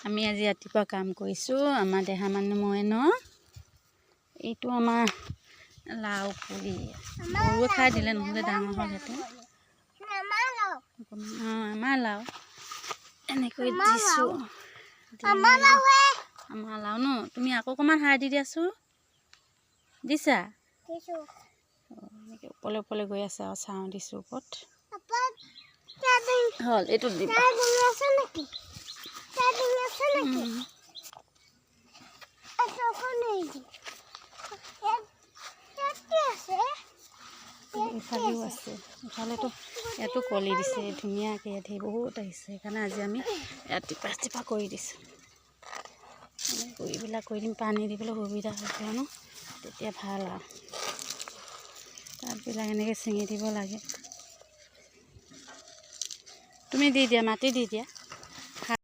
আমি আজি ৰাতিপুৱা কাম কৰিছোঁ। আমাৰ দেহা মানুহ মই ন এইটো আমাৰ লাও পুলি গৰুৱে খাই দিলে, নহ'লে ডাঙৰ হ'লহেঁতেন। আমাৰ লাও এনেকৈ দিছোঁ। আমাৰ লাও ন, তুমি আকৌ অকণমান সাৰ দি দিয়াচোন। দিছা এনেকৈ ওপৰলৈ ওপৰলৈ গৈ আছে আৰু চাওঁ দিছোঁ ওপৰত হ'ল। এইটো দিবা ইফালেও আছে, ইফালেতো ইয়াতো কলি দিছে ধুনীয়াকৈ, ইয়াত বহুত আহিছে। সেইকাৰণে আজি আমি ৰাতিপুৱা কৰি দিছোঁ। গুৰিবিলাক কৰি দিম, পানী দিবলৈ সুবিধা হৈছে ন, তেতিয়া ভাল আৰু। পাতবিলাক এনেকৈ ছিঙি দিব লাগে। তুমি দি দিয়া, মাটি দি দিয়া।